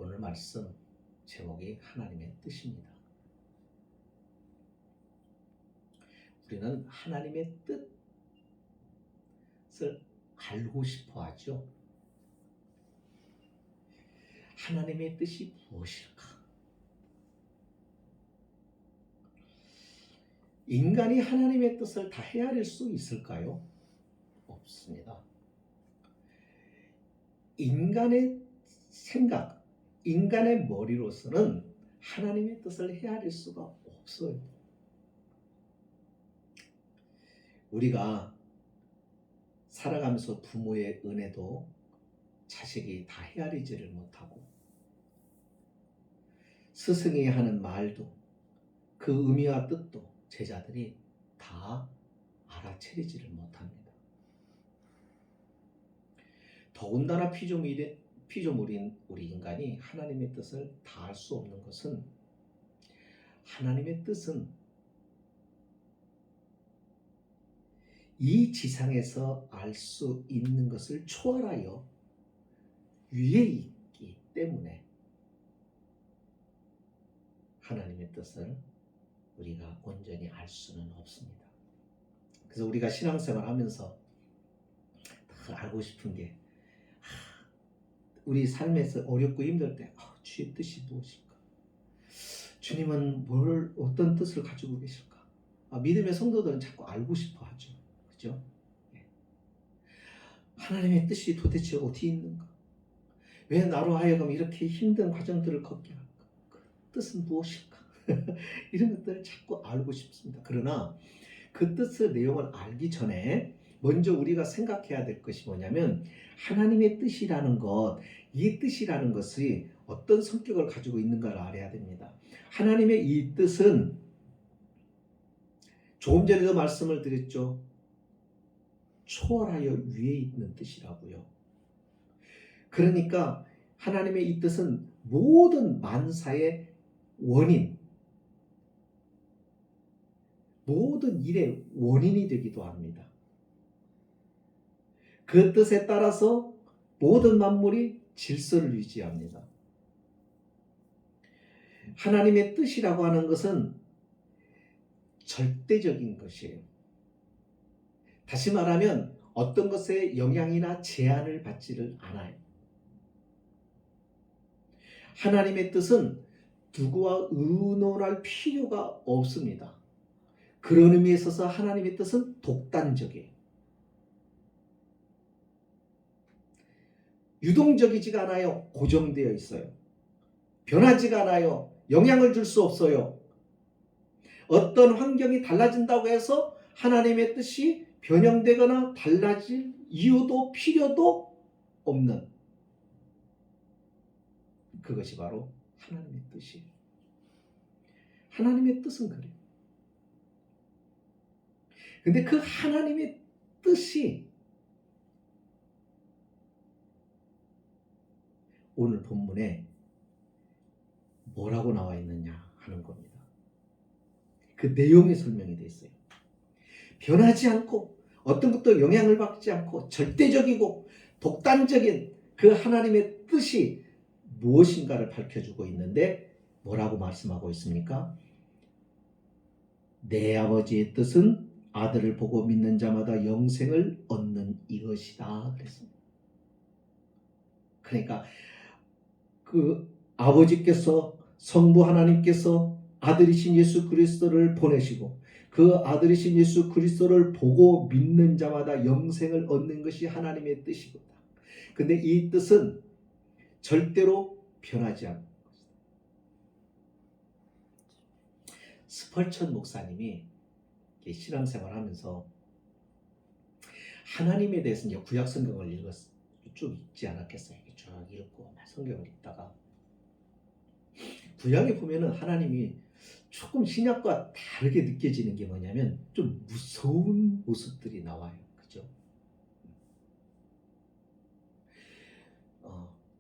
오늘 말씀 제목이 하나님의 뜻입니다. 우리는 하나님의 뜻을 알고 싶어 하죠. 하나님의 뜻이 무엇일까? 인간이 하나님의 뜻을 다 헤아릴 수 있을까요? 없습니다. 인간의 생각, 인간의 머리로서는 하나님의 뜻을 헤아릴 수가 없어요. 우리가 살아가면서 부모의 은혜도 자식이 다 헤아리지를 못하고, 스승이 하는 말도 그 의미와 뜻도 제자들이 다 알아채리지를 못합니다. 더군다나 피조물인 우리 인간이 하나님의 뜻을 다 알 수 없는 것은, 하나님의 뜻은 이 지상에서 알 수 있는 것을 초월하여 위에 있기 때문에 하나님의 뜻을 우리가 온전히 알 수는 없습니다. 그래서 우리가 신앙생활 하면서 더 알고 싶은 게, 우리 삶에서 어렵고 힘들 때 주의 뜻이 무엇일까? 주님은 어떤 뜻을 가지고 계실까? 믿음의 성도들은 자꾸 알고 싶어 하죠. 그죠? 하나님의 뜻이 도대체 어디 있는가? 왜 나로 하여금 이렇게 힘든 과정들을 걷게 할까? 그 뜻은 무엇일까? 이런 것들을 자꾸 알고 싶습니다. 그러나 그 뜻의 내용을 알기 전에 먼저 우리가 생각해야 될 것이 뭐냐면, 하나님의 뜻이라는 것, 이 뜻이라는 것이 어떤 성격을 가지고 있는가를 알아야 됩니다. 하나님의 이 뜻은 조금 전에도 말씀을 드렸죠. 초월하여 위에 있는 뜻이라고요. 그러니까 하나님의 이 뜻은 모든 만사의 원인, 모든 일의 원인이 되기도 합니다. 그 뜻에 따라서 모든 만물이 질서를 유지합니다. 하나님의 뜻이라고 하는 것은 절대적인 것이에요. 다시 말하면 어떤 것에 영향이나 제한을 받지를 않아요. 하나님의 뜻은 누구와 의논할 필요가 없습니다. 그런 의미에 있어서 하나님의 뜻은 독단적이에요. 유동적이지가 않아요. 고정되어 있어요. 변하지가 않아요. 영향을 줄 수 없어요. 어떤 환경이 달라진다고 해서 하나님의 뜻이 변형되거나 달라질 이유도 필요도 없는, 그것이 바로 하나님의 뜻이에요. 하나님의 뜻은 그래요. 근데 그 하나님의 뜻이 오늘 본문에 뭐라고 나와 있느냐 하는 겁니다. 그 내용이 설명이 되어 있어요. 변하지 않고 어떤 것도 영향을 받지 않고 절대적이고 독단적인 그 하나님의 뜻이 무엇인가를 밝혀주고 있는데, 뭐라고 말씀하고 있습니까? 내 아버지의 뜻은 아들을 보고 믿는 자마다 영생을 얻는 이것이다 그랬습니다. 그러니까 그 아버지께서, 성부 하나님께서 아들이신 예수 그리스도를 보내시고 그 아들이신 예수 그리스도를 보고 믿는 자마다 영생을 얻는 것이 하나님의 뜻이거든. 근데 이 뜻은 절대로 변하지 않는 것이다. 스펄천 목사님이 신앙생활 하면서 하나님에 대해서 이제 구약 성경을 쭉 읽지 않았겠어요. 쭉 읽고 성경을 읽다가 구약에 보면은 하나님이 조금 신약과 다르게 느껴지는 게 뭐냐면, 좀 무서운 모습들이 나와요. 그죠?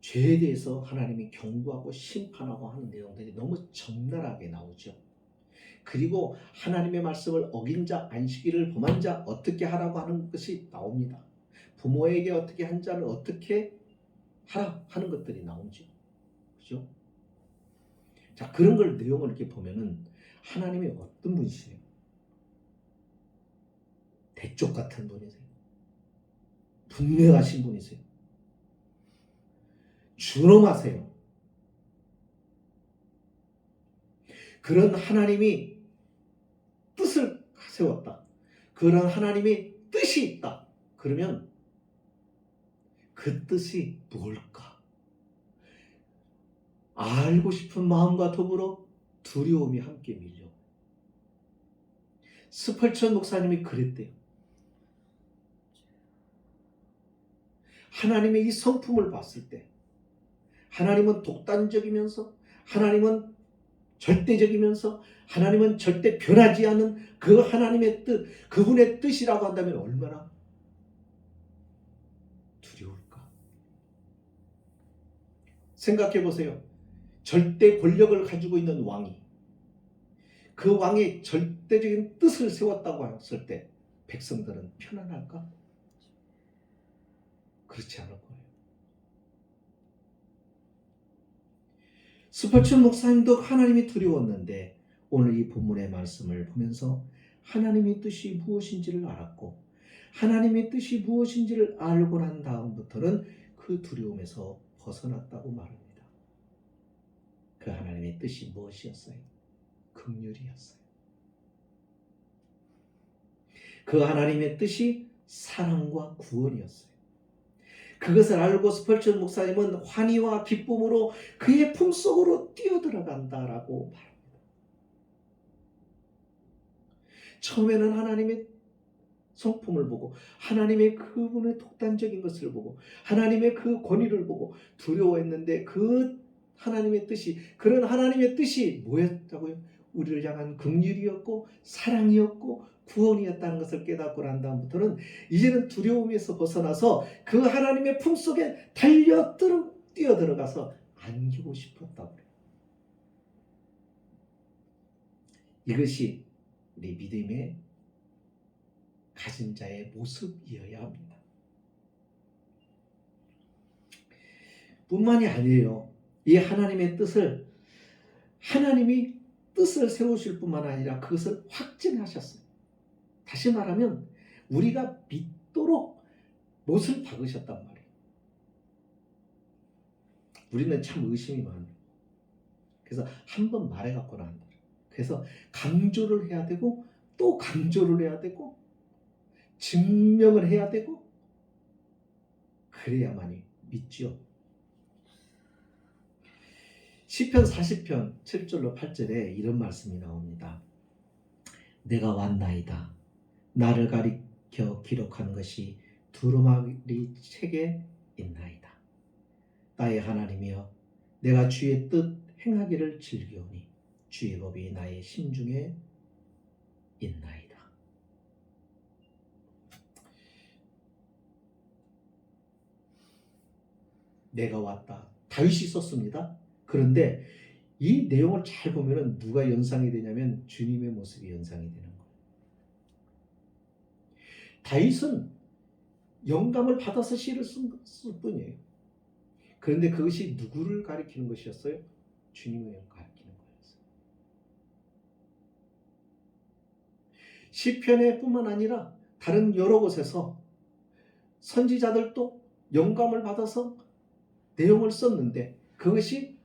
죄에 대해서 하나님이 경고하고 심판하고 하는 내용들이 너무 적나라하게 나오죠. 그리고 하나님의 말씀을 어긴 자, 안식일을 범한 자 어떻게 하라고 하는 것이 나옵니다. 부모에게 어떻게 한 자는 어떻게 하라 하는 것들이 나오죠. 아시죠? 자, 그런 걸 내용을 이렇게 보면은 하나님이 어떤 분이세요? 대쪽 같은 분이세요. 분명하신 분이세요. 준엄하세요. 그런 하나님이 뜻을 세웠다. 그런 하나님의 뜻이 있다. 그러면 그 뜻이 뭘까? 알고 싶은 마음과 더불어 두려움이 함께 밀려. 스펄전 목사님이 그랬대요. 하나님의 이 성품을 봤을 때 하나님은 독단적이면서 하나님은 절대적이면서 하나님은 절대 변하지 않은 그 하나님의 뜻, 그분의 뜻이라고 한다면 얼마나 두려울까? 생각해 보세요. 절대 권력을 가지고 있는 왕이 그 왕의 절대적인 뜻을 세웠다고 했을 때 백성들은 편안할까? 그렇지 않을 거예요. 스펄전 목사님도 하나님이 두려웠는데 오늘 이 본문의 말씀을 보면서 하나님의 뜻이 무엇인지를 알았고 하나님의 뜻이 무엇인지를 알고 난 다음부터는 그 두려움에서 벗어났다고 말합니다. 그 하나님의 뜻이 무엇이었어요? 긍휼이었어요. 그 하나님의 뜻이 사랑과 구원이었어요. 그것을 알고 스펄전 목사님은 환희와 기쁨으로 그의 품속으로 뛰어들어간다라고 말합니다. 처음에는 하나님의 성품을 보고 하나님의 그분의 독단적인 것을 보고 하나님의 그 권위를 보고 두려워했는데 그 하나님의 뜻이 그런 하나님의 뜻이 뭐였다고요? 우리를 향한 긍휼이었고 사랑이었고 구원이었다는 것을 깨닫고 난 다음부터는 이제는 두려움에서 벗어나서 그 하나님의 품속에 뛰어들어가서 안기고 싶었다고 그래요. 이것이 우리 믿음의 가진 자의 모습이어야 합니다. 뿐만이 아니에요. 이 하나님의 뜻을 하나님이 뜻을 세우실 뿐만 아니라 그것을 확증하셨어요. 다시 말하면 우리가 믿도록 못을 박으셨단 말이에요. 우리는 참 의심이 많아요. 그래서 한 번 말해갖고 난다. 그래서 강조를 해야 되고 또 강조를 해야 되고 증명을 해야 되고 그래야만이 믿죠. 시편 40편 7절로 8절에 이런 말씀이 나옵니다. 내가 왔나이다. 나를 가리켜 기록한 것이 두루마리 책에 있나이다. 나의 하나님이여 내가 주의 뜻 행하기를 즐기오니 주의 법이 나의 심중에 있나이다. 내가 왔다. 다윗이 썼습니다. 그런데 이 내용을 잘 보면 누가 연상이 되냐면 주님의 모습이 연상이 되는 거예요. 다윗은 영감을 받아서 시를 쓸 뿐이에요. 그런데 그것이 누구를 가리키는 것이었어요? 주님을 가리키는 거였어요. 시편에 뿐만 아니라 다른 여러 곳에서 선지자들도 영감을 받아서 내용을 썼는데 그것이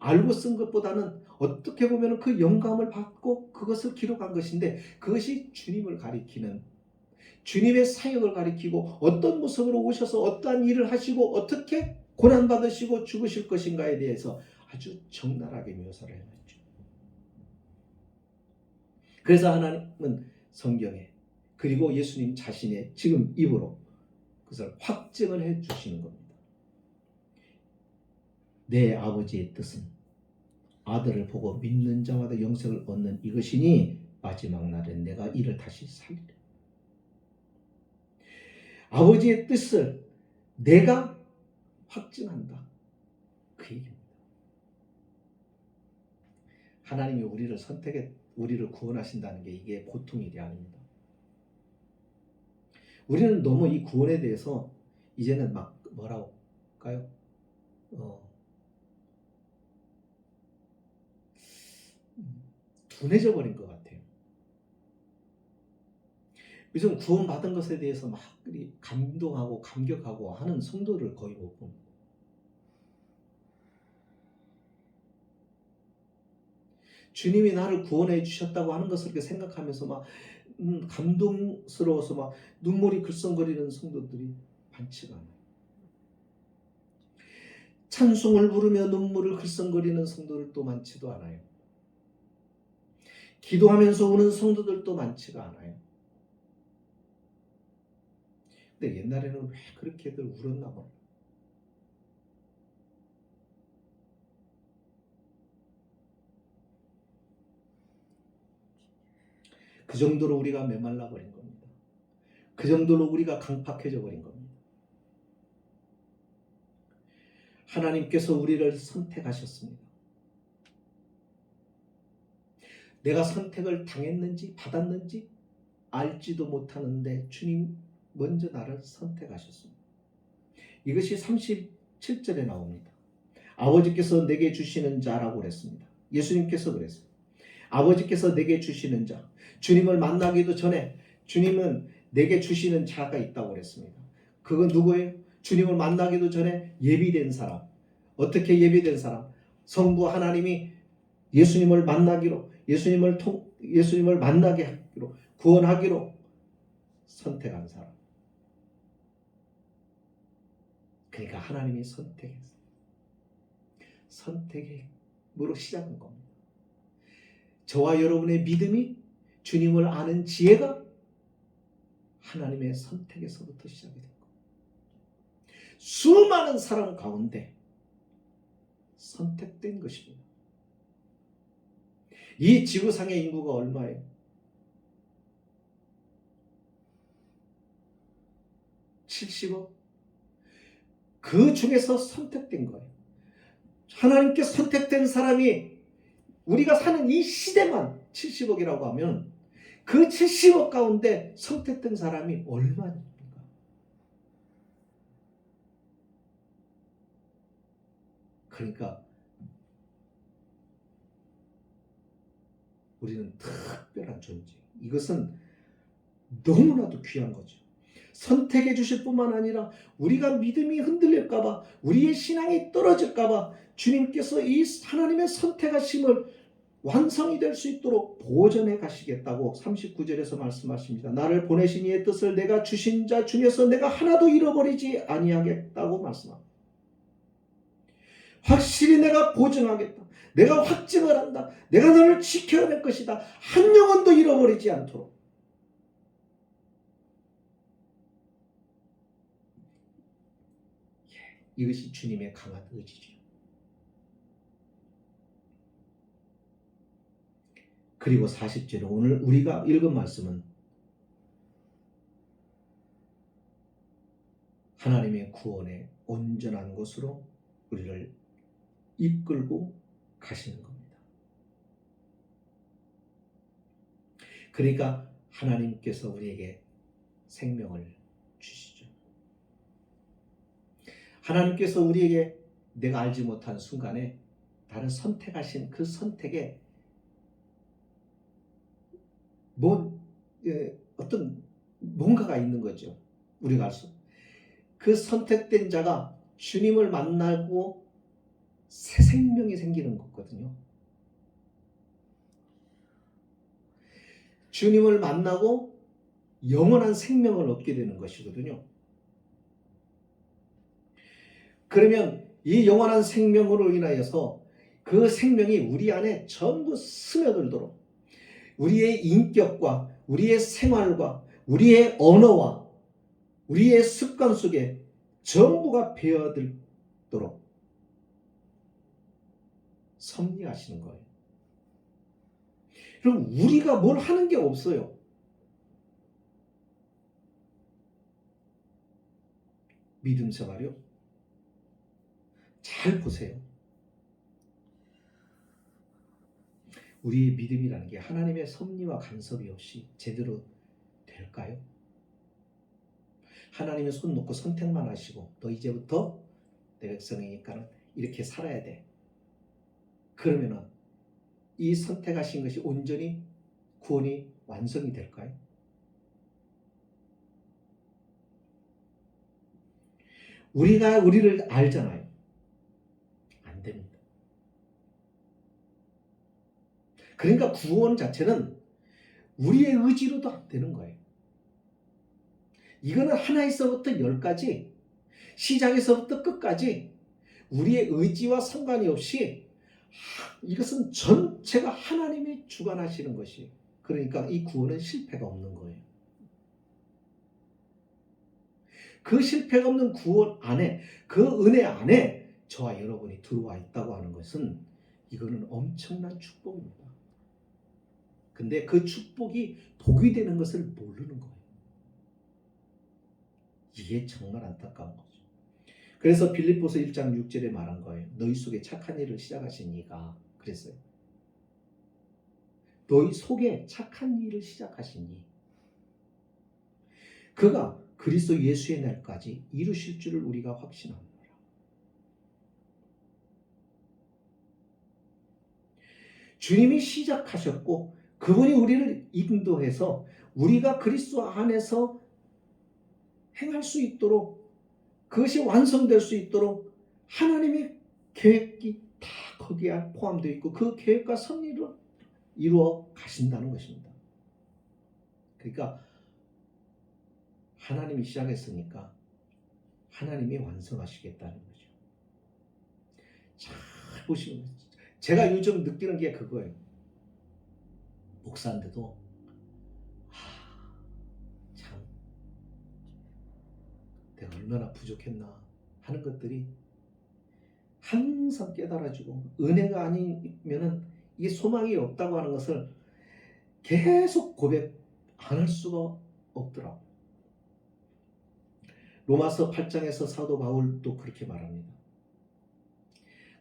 알고 쓴 것보다는 어떻게 보면 그 영감을 받고 그것을 기록한 것인데 그것이 주님을 가리키는 주님의 사역을 가리키고 어떤 모습으로 오셔서 어떠한 일을 하시고 어떻게 고난받으시고 죽으실 것인가에 대해서 아주 적나라하게 묘사를 해놨죠. 그래서 하나님은 성경에 그리고 예수님 자신의 지금 입으로 그것을 확증을 해 주시는 겁니다. 내 아버지의 뜻은 아들을 보고 믿는 자마다 영생을 얻는 이것이니 마지막 날엔 내가 이를 다시 살리라. 아버지의 뜻을 내가 확증한다. 그 얘기입니다. 하나님이 우리를 선택해 우리를 구원하신다는 게 이게 보통 일이 아닙니다. 우리는 너무 이 구원에 대해서 이제는 막 뭐라고 할까요? 둔해져 버린 것 같아요. 요즘 구원받은 것에 대해서 막 감동하고 감격하고 하는 성도를 거의 못 봅니다. 주님이 나를 구원해 주셨다고 하는 것을 이렇게 생각하면서 막 감동스러워서 막 눈물이 글썽거리는 성도들이 많지가 않아요. 찬송을 부르며 눈물을 글썽거리는 성도들도 많지도 않아요. 기도하면서 우는 성도들도 많지가 않아요. 근데 옛날에는 왜 그렇게들 울었나 몰라. 그 정도로 우리가 메말라 버린 겁니다. 그 정도로 우리가 강팍해져 버린 겁니다. 하나님께서 우리를 선택하셨습니다. 내가 선택을 당했는지 받았는지 알지도 못하는데 주님 먼저 나를 선택하셨습니다. 이것이 37절에 나옵니다. 아버지께서 내게 주시는 자라고 그랬습니다. 예수님께서 그랬어요. 아버지께서 내게 주시는 자. 주님을 만나기도 전에 주님은 내게 주시는 자가 있다고 그랬습니다. 그건 누구예요? 주님을 만나기도 전에 예비된 사람. 어떻게 예비된 사람? 성부 하나님이 예수님을 만나기로, 예수님을 만나게 하기로, 구원하기로 선택한 사람. 그러니까 하나님이 선택했어요. 선택으로 시작한 겁니다. 저와 여러분의 믿음이 주님을 아는 지혜가 하나님의 선택에서부터 시작이 된 겁니다. 수많은 사람 가운데 선택된 것입니다. 이 지구상의 인구가 얼마예요? 70억? 그 중에서 선택된 거예요. 하나님께 선택된 사람이 우리가 사는 이 시대만 70억이라고 하면 그 70억 가운데 선택된 사람이 얼마입니까? 그러니까 우리는 특별한 존재. 이것은 너무나도 귀한 거죠. 선택해 주실 뿐만 아니라 우리가 믿음이 흔들릴까봐, 우리의 신앙이 떨어질까봐 주님께서 이 하나님의 선택하심을 완성이 될 수 있도록 보존해 가시겠다고 39절에서 말씀하십니다. 나를 보내신 이의 뜻을 내가 주신 자 중에서 내가 하나도 잃어버리지 아니하겠다고 말씀합니다. 확실히 내가 보증하겠다. 내가 확증을 한다. 내가 너를 지켜낼 것이다. 한 영혼도 잃어버리지 않도록. 이것이 주님의 강한 의지죠. 그리고 40절에 오늘 우리가 읽은 말씀은 하나님의 구원의 온전한 곳으로 우리를 이끌고 가시는 겁니다. 그러니까 하나님께서 우리에게 생명을 주시죠. 하나님께서 우리에게 내가 알지 못한 순간에 나를 선택하신 그 선택에 어떤 뭔가가 있는 거죠. 우리가 알 수. 그 선택된 자가 주님을 만나고 새 생명이 생기는 거거든요. 주님을 만나고 영원한 생명을 얻게 되는 것이거든요. 그러면 이 영원한 생명으로 인하여서 그 생명이 우리 안에 전부 스며들도록 우리의 인격과 우리의 생활과 우리의 언어와 우리의 습관 속에 전부가 배어들도록 섭리하시는 거예요. 그럼 우리가 뭘 하는 게 없어요. 믿음 생활이요? 잘 보세요. 우리의 믿음이라는 게 하나님의 섭리와 간섭이 없이 제대로 될까요? 하나님의 손 놓고 선택만 하시고 너 이제부터 내 백성이니까는 이렇게 살아야 돼. 그러면은 이 선택하신 것이 온전히 구원이 완성이 될까요? 우리가 우리를 알잖아요. 안 됩니다. 그러니까 구원 자체는 우리의 의지로도 안 되는 거예요. 이거는 하나에서부터 열까지, 시작에서부터 끝까지 우리의 의지와 상관이 없이 이것은 전체가 하나님이 주관하시는 것이에요. 그러니까 이 구원은 실패가 없는 거예요. 그 실패가 없는 구원 안에, 그 은혜 안에 저와 여러분이 들어와 있다고 하는 것은 이거는 엄청난 축복입니다. 근데 그 축복이 복이 되는 것을 모르는 거예요. 이게 정말 안타까운 거죠. 그래서 빌립보서 1장 6절에 말한 거예요. 너희 속에 착한 일을 시작하신 이가 그랬어요. 너희 속에 착한 일을 시작하신 이, 그가 그리스도 예수의 날까지 이루실 줄을 우리가 확신합니다. 주님이 시작하셨고 그분이 우리를 인도해서 우리가 그리스도 안에서 행할 수 있도록, 그것이 완성될 수 있도록 하나님의 계획이 다 거기에 포함되어 있고 그 계획과 섭리를 이루어 가신다는 것입니다. 그러니까 하나님이 시작했으니까 하나님이 완성하시겠다는 거죠. 잘 보시면, 제가 요즘 느끼는 게 그거예요. 목사인데도 참 내가 얼마나 부족했나 하는 것들이 항상 깨달아지고, 은혜가 아니면은 이게 소망이 없다고 하는 것을 계속 고백 안 할 수가 없더라고요. 로마서 8장에서 사도 바울도 그렇게 말합니다.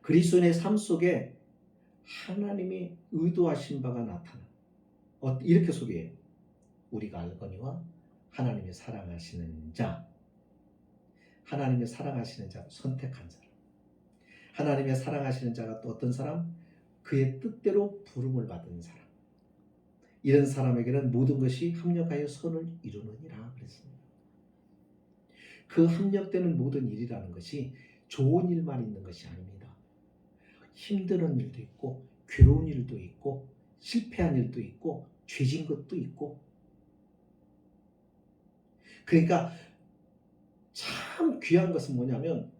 그리스도인의 삶 속에 하나님이 의도하신 바가 나타나. 이렇게 소개해요. 우리가 알거니와 하나님의 사랑하시는 자, 하나님의 사랑하시는 자, 선택한 사람. 하나님의 사랑하시는 자가 또 어떤 사람? 그의 뜻대로 부름을 받은 사람. 이런 사람에게는 모든 것이 합력하여 선을 이루느니라 그랬습니다. 그 합력되는 모든 일이라는 것이 좋은 일만 있는 것이 아닙니다. 힘든 일도 있고 괴로운 일도 있고 실패한 일도 있고 죄진 것도 있고. 그러니까 참 귀한 것은 뭐냐면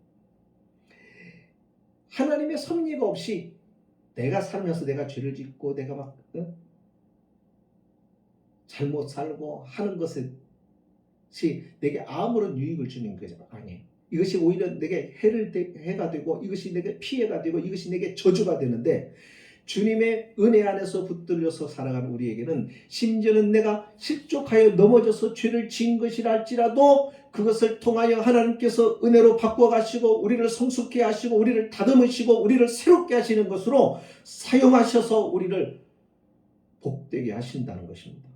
하나님의 섭리가 없이 내가 살면서 내가 죄를 짓고 내가 막 잘못 살고 하는 것이 내게 아무런 유익을 주는 것이 아니에요. 이것이 오히려 내게 해가 되고 이것이 내게 피해가 되고 이것이 내게 저주가 되는데, 주님의 은혜 안에서 붙들려서 살아가는 우리에게는 심지어는 내가 실족하여 넘어져서 죄를 지은 것이라 할지라도 그것을 통하여 하나님께서 은혜로 바꿔 가시고 우리를 성숙케 하시고 우리를 다듬으시고 우리를 새롭게 하시는 것으로 사용하셔서 우리를 복되게 하신다는 것입니다.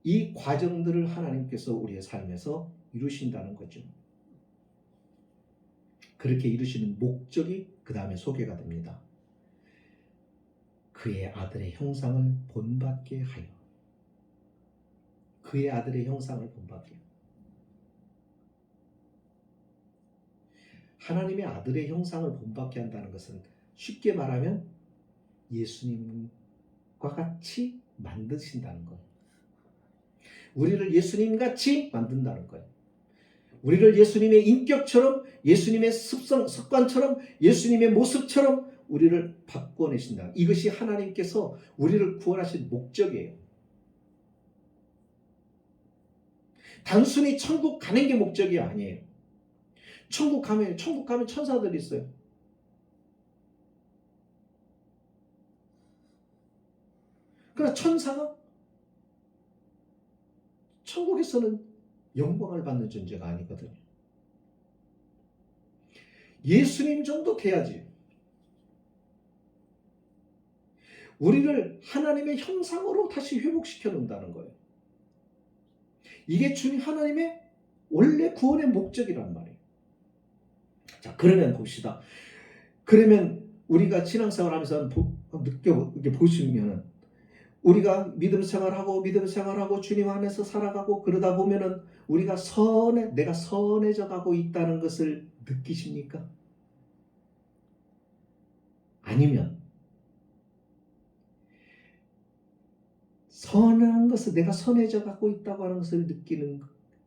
이 과정들을 하나님께서 우리의 삶에서 이루신다는 거죠. 그렇게 이루시는 목적이 그 다음에 소개가 됩니다. 그의 아들의 형상을 본받게 하여. 그의 아들의 형상을 본받게 하여. 하나님의 아들의 형상을 본받게 한다는 것은 쉽게 말하면 예수님과 같이 만드신다는 거예요. 우리를 예수님같이 만든다는 거예요. 우리를 예수님의 인격처럼, 예수님의 습관처럼, 예수님의 모습처럼 우리를 바꿔내신다. 이것이 하나님께서 우리를 구원하신 목적이에요. 단순히 천국 가는 게 목적이 아니에요. 천국 가면 천사들이 있어요. 그러나 천사가 천국에서는 영광을 받는 존재가 아니거든요. 예수님 정도 돼야지. 우리를 하나님의 형상으로 다시 회복시켜 놓는다는 거예요. 이게 주님 하나님의 원래 구원의 목적이란 말이에요. 자, 그러면 봅시다. 그러면 우리가 신앙생활하면서 이렇게 보시면은 우리가 믿음 생활하고 주님 안에서 살아가고 그러다 보면은 우리가 내가 선해져 가고 있다는 것을 느끼십니까? 아니면 선한 것을 내가 선해져 가고 있다고 하는 것을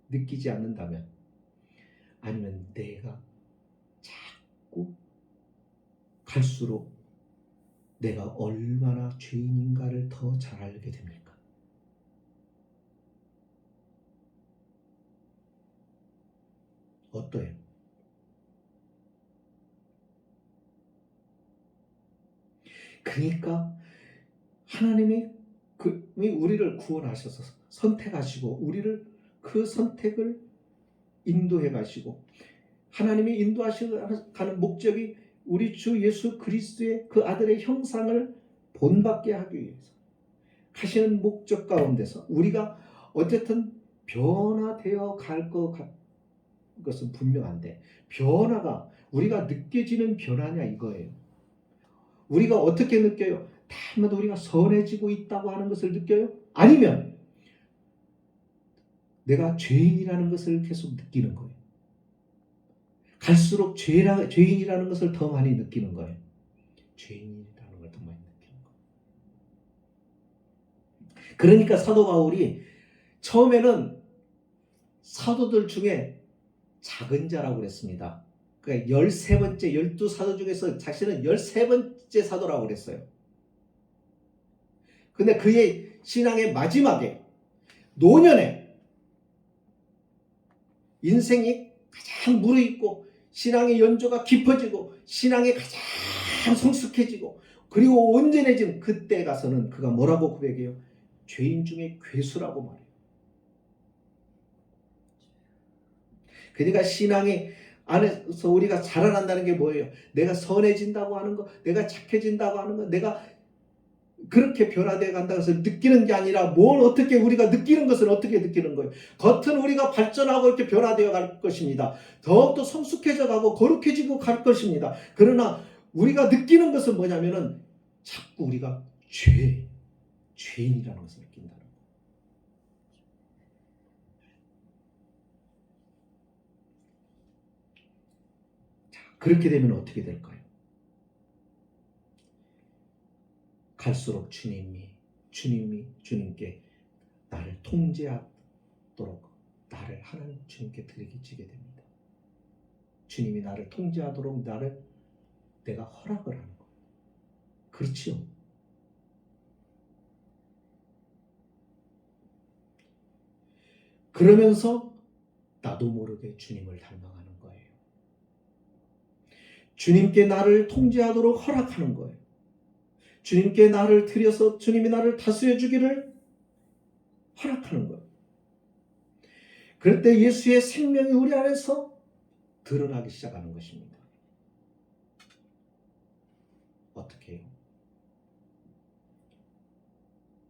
느끼지 않는다면, 아니면 내가 자꾸 갈수록 내가 얼마나 죄인인가를 더 잘 알게 됩니까? 어떠해요? 그러니까 하나님이 우리를 구원하셔서 선택하시고 우리를 그 선택을 인도해 가시고, 하나님이 인도하시는 목적이 우리 주 예수 그리스도의 그 아들의 형상을 본받게 하기 위해서 하시는 목적 가운데서 우리가 어쨌든 변화되어 갈 것은 분명한데, 변화가 우리가 느껴지는 변화냐 이거예요. 우리가 어떻게 느껴요? 다만 우리가 선해지고 있다고 하는 것을 느껴요? 아니면 내가 죄인이라는 것을 계속 느끼는 거예요. 갈수록 죄인이라는 것을 더 많이 느끼는 거예요. 죄인이라는 걸 더 많이 느끼는 거예요. 그러니까 사도 바울이 처음에는 사도들 중에 작은 자라고 그랬습니다. 그러니까 13번째 12사도 중에서 자신은 13번째 사도라고 그랬어요. 근데 그의 신앙의 마지막에 노년에 인생이 가장 무르익고 신앙의 연조가 깊어지고 신앙이 가장 성숙해지고 그리고 온전해진 그때 가서는 그가 뭐라고 고백해요? 죄인 중에 괴수라고 말해요. 그러니까 신앙의 안에서 우리가 자라난다는 게 뭐예요? 내가 선해진다고 하는 거, 내가 착해진다고 하는 거, 내가 그렇게 변화되어 간다고 해서 느끼는 게 아니라 어떻게 우리가 느끼는 것은 어떻게 느끼는 거예요? 겉은 우리가 발전하고 이렇게 변화되어 갈 것입니다. 더욱더 성숙해져 가고 거룩해지고 갈 것입니다. 그러나 우리가 느끼는 것은 뭐냐면은 자꾸 우리가 죄인이라는 것을 느낀다는 거예요. 자, 그렇게 되면 어떻게 될까요? 갈수록 주님께 나를 통제하도록 나를 하나님 주님께 드리게 됩니다. 주님이 나를 통제하도록 내가 허락을 하는 거예요. 그렇지요? 그러면서 나도 모르게 주님을 닮아가는 거예요. 주님께 나를 통제하도록 허락하는 거예요. 주님께 나를 드려서 주님이 나를 다스려 주기를 허락하는 거예요. 그럴 때 예수의 생명이 우리 안에서 드러나기 시작하는 것입니다. 어떻게 해요?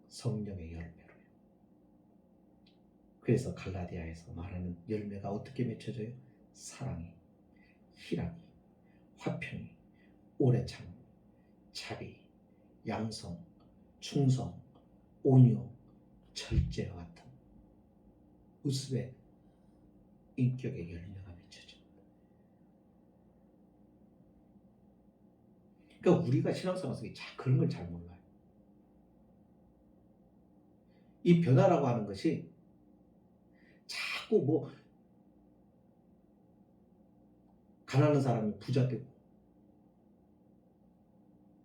성령의 열매로요. 그래서 갈라디아에서 말하는 열매가 어떻게 맺혀져요? 사랑이, 희락이, 화평이, 오래 참음, 자비, 양성, 충성, 온유, 절제와 같은 우습의 인격의 열매가 맺혀집니다. 그러니까 우리가 신앙생활에서 그런 걸 잘 몰라요. 이 변화라고 하는 것이 자꾸 가난한 사람이 부자 되고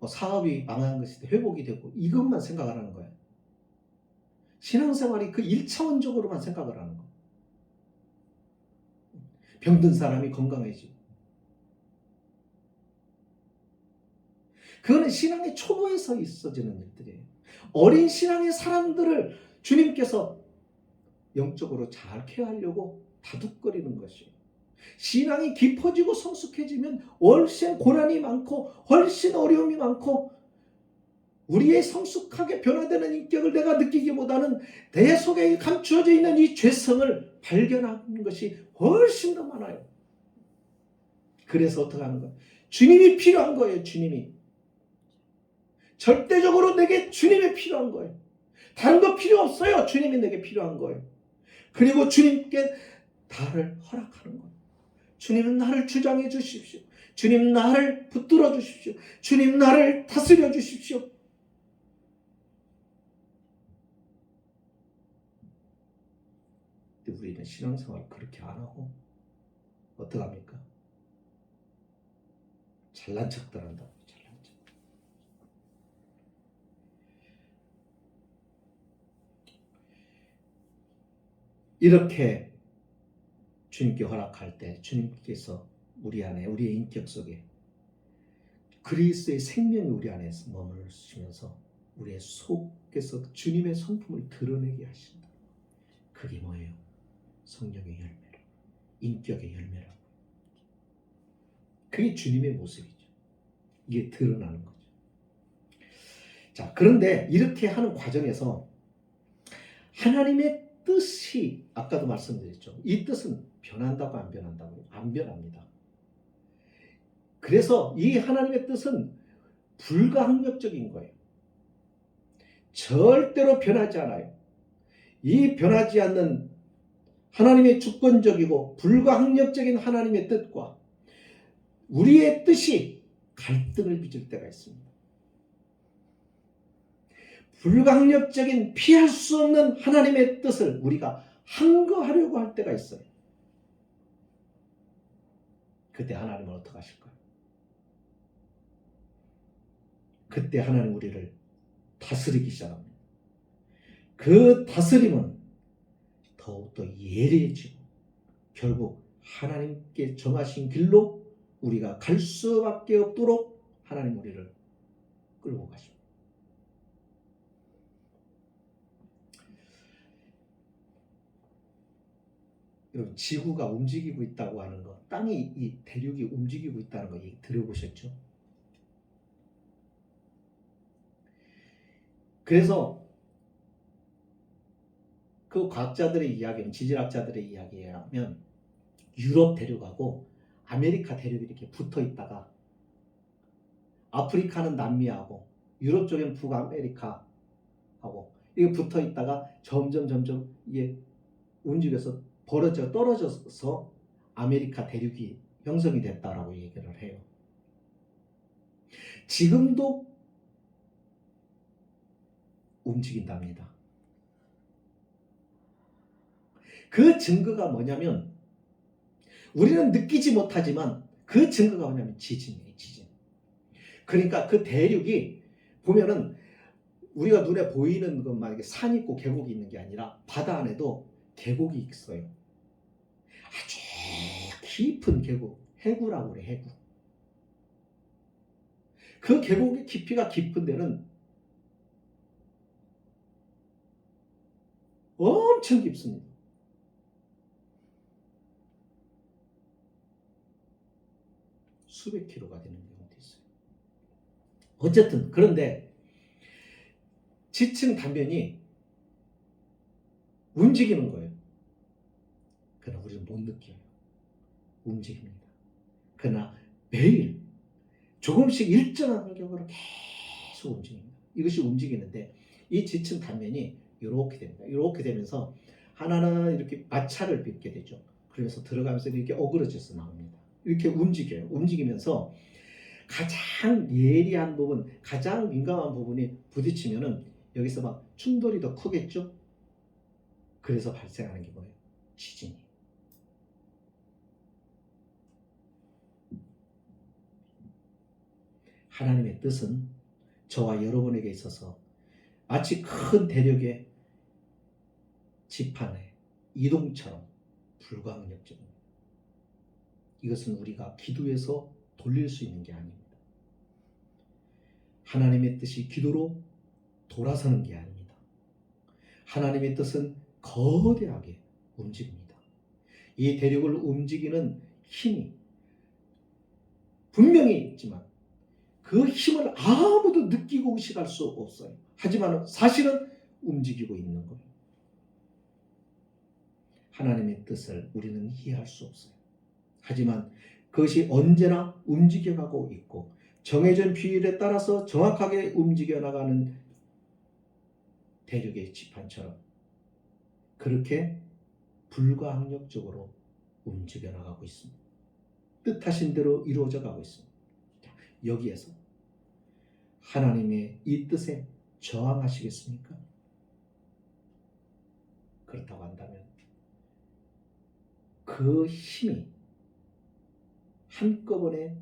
사업이 망한 것이 회복이 되고 이것만 생각을 하는 거예요. 신앙생활이 그 1차원적으로만 생각을 하는 거예요. 병든 사람이 건강해지고. 그거는 신앙의 초보에서 있어지는 일들이에요. 어린 신앙의 사람들을 주님께서 영적으로 잘 케어하려고 다독거리는 것이에요. 신앙이 깊어지고 성숙해지면 훨씬 고난이 많고 훨씬 어려움이 많고 우리의 성숙하게 변화되는 인격을 내가 느끼기보다는 내 속에 감추어져 있는 이 죄성을 발견하는 것이 훨씬 더 많아요. 그래서 어떻게 하는 거예요? 주님이 필요한 거예요. 주님이. 절대적으로 내게 주님이 필요한 거예요. 다른 거 필요 없어요. 주님이 내게 필요한 거예요. 그리고 주님께 나를 허락하는 거예요. 주님은 나를 주장해 주십시오. 주님 나를 붙들어 주십시오. 주님 나를 다스려 주십시오. 근데 우리는 신앙생활 그렇게 안 하고 어떡합니까? 잘난 척들 한다고. 잘난 척. 이렇게 주님께 허락할 때 주님께서 우리 안에, 우리의 인격 속에 그리스도의 생명이 우리 안에서 머무르시면서 우리의 속에서 주님의 성품을 드러내게 하신다. 그게 뭐예요? 성령의 열매로, 인격의 열매라고. 그게 주님의 모습이죠. 이게 드러나는 거죠. 자, 그런데 이렇게 하는 과정에서 하나님의 뜻이, 아까도 말씀드렸죠. 이 뜻은 변한다고 안 변한다고요? 안 변합니다. 그래서 이 하나님의 뜻은 불가항력적인 거예요. 절대로 변하지 않아요. 이 변하지 않는 하나님의 주권적이고 불가항력적인 하나님의 뜻과 우리의 뜻이 갈등을 빚을 때가 있습니다. 불가항력적인 피할 수 없는 하나님의 뜻을 우리가 항거하려고 할 때가 있어요. 그때 하나님은 어떻게 하실까요? 그때 하나님 우리를 다스리기 시작합니다. 그 다스림은 더욱더 예리해지고 결국 하나님께 정하신 길로 우리가 갈 수밖에 없도록 하나님 우리를 끌고 가십니다. 여러분, 지구가 움직이고 있다고 하는 거, 땅이, 이 대륙이 움직이고 있다는 거 들어보셨죠? 그래서 그 과학자들의 이야기는, 지질학자들의 이야기라면 유럽 대륙하고 아메리카 대륙이 이렇게 붙어 있다가 아프리카는 남미하고 유럽 쪽에는 북아메리카하고 이게 붙어 있다가 점점 이게 움직여서 떨어져서 아메리카 대륙이 형성이 됐다라고 얘기를 해요. 지금도 움직인답니다. 그 증거가 뭐냐면, 우리는 느끼지 못하지만 그 증거가 뭐냐면 지진이에요. 지진. 그러니까 그 대륙이 보면은 우리가 눈에 보이는 것만 산 있고 계곡이 있는 게 아니라 바다 안에도 계곡이 있어요. 아주 깊은 계곡, 해구라고 그래. 해구. 그 계곡의 깊이가 깊은 데는 엄청 깊습니다. 수백 킬로가 되는 경우도 있어요. 어쨌든 그런데 지층 단면이 움직이는 거예요. 그러나 우리는 못 느껴요. 움직입니다. 그러나 매일 조금씩 일정한 간격으로 계속 움직입니다. 이것이 움직이는데 이 지층 단면이 이렇게 됩니다. 이렇게 되면서 하나는 이렇게 마찰을 빚게 되죠. 그러면서 들어가면서 이렇게 어그러져서 나옵니다. 이렇게 움직여요. 움직이면서 가장 예리한 부분, 가장 민감한 부분이 부딪히면은 여기서 막 충돌이 더 크겠죠? 그래서 발생하는 게 뭐예요? 지진이. 하나님의 뜻은 저와 여러분에게 있어서 마치 큰 대륙의 지판의 이동처럼 불가항력적입니다. 이것은 우리가 기도해서 돌릴 수 있는 게 아닙니다. 하나님의 뜻이 기도로 돌아서는 게 아닙니다. 하나님의 뜻은 거대하게 움직입니다. 이 대륙을 움직이는 힘이 분명히 있지만 그 힘을 아무도 느끼고 의식할 수 없어요. 하지만 사실은 움직이고 있는 거예요. 하나님의 뜻을 우리는 이해할 수 없어요. 하지만 그것이 언제나 움직여가고 있고 정해진 비율에 따라서 정확하게 움직여 나가는 대륙의 지판처럼 그렇게 불가항력적으로 움직여 나가고 있습니다. 뜻하신 대로 이루어져 가고 있습니다. 여기에서 하나님의 이 뜻에 저항하시겠습니까? 그렇다고 한다면 그 힘이 한꺼번에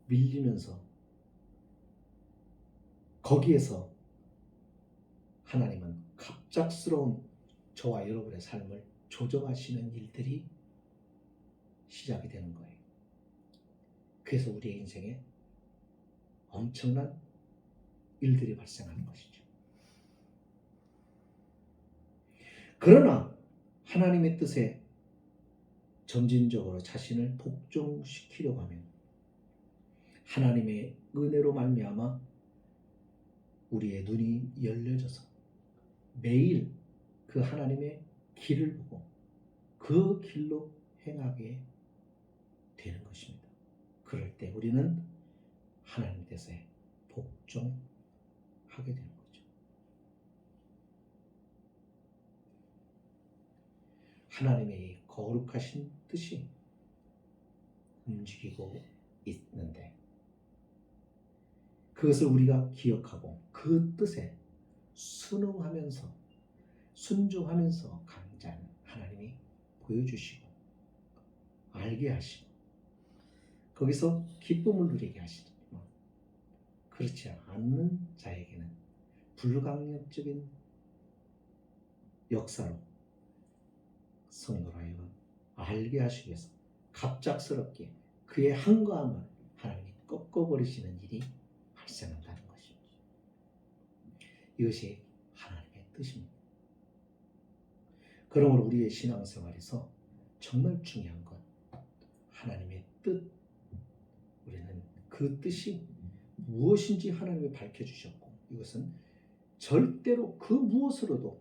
밀리면서 거기에서 하나님은 갑작스러운 저와 여러분의 삶을 조정하시는 일들이 시작이 되는 거예요. 그래서 우리의 인생에 엄청난 일들이 발생하는 것이죠. 그러나 하나님의 뜻에 점진적으로 자신을 복종시키려고 하면 하나님의 은혜로 말미암아 우리의 눈이 열려져서 매일 그 하나님의 길을 보고 그 길로 행하게 되는 것입니다. 그럴 때 우리는 하나님 뜻에 복종하게 되는 거죠. 하나님의 거룩하신 뜻이 움직이고 있는데 그것을 우리가 기억하고 그 뜻에 순응하면서 순종하면서 강자는 하나님이 보여주시고 알게 하시고 거기서 기쁨을 누리게 하시지만 그렇지 않는 자에게는 불강력적인 역사로 성도로 하여금 알게 하시기 위해서 갑작스럽게 그의 한가함을 하나님이 꺾어버리시는 일이 발생한다는 것입니다. 이것이 하나님의 뜻입니다. 그러므로 우리의 신앙생활에서 정말 중요한 건 하나님의 뜻, 우리는 그 뜻이 무엇인지 하나님이 밝혀주셨고 이것은 절대로 그 무엇으로도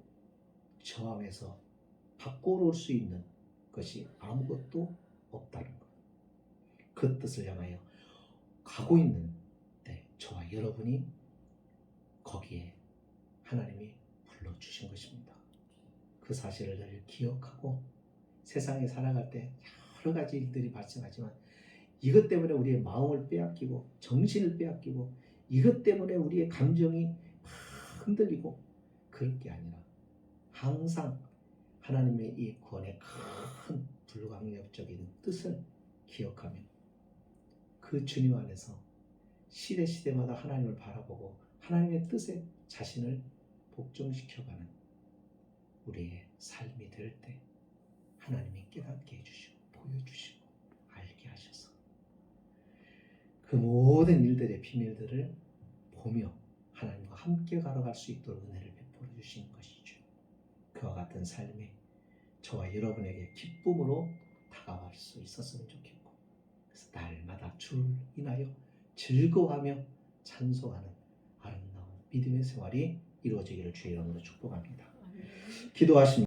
저항해서 바꿔 올 수 있는 것이 아무것도 없다는 것. 그 뜻을 향하여 가고 있는 저와 여러분이 거기에 하나님이 불러주신 것입니다. 그 사실을 늘 기억하고 세상에 살아갈 때 여러 가지 일들이 발생하지만 이것 때문에 우리의 마음을 빼앗기고 정신을 빼앗기고 이것 때문에 우리의 감정이 막 흔들리고 그럴 게 아니라 항상 하나님의 이 구원의 큰 불강력적인 뜻을 기억하며 그 주님 안에서 시대마다 하나님을 바라보고 하나님의 뜻에 자신을 복종시켜가는 우리의 삶이 될 때 하나님이 깨닫게 해주시고 보여주시고 알게 하셔서 그 모든 일들의 비밀들을 보며 하나님과 함께 걸어갈 수 있도록 은혜를 베풀어 주시는 것이죠. 그와 같은 삶이 저와 여러분에게 기쁨으로 다가갈 수 있었으면 좋겠고 그래서 날마다 주를 인하여 즐거워하며 찬송하는 아름다운 믿음의 생활이 이루어지기를 주의 이름으로 축복합니다. 기도하십니다.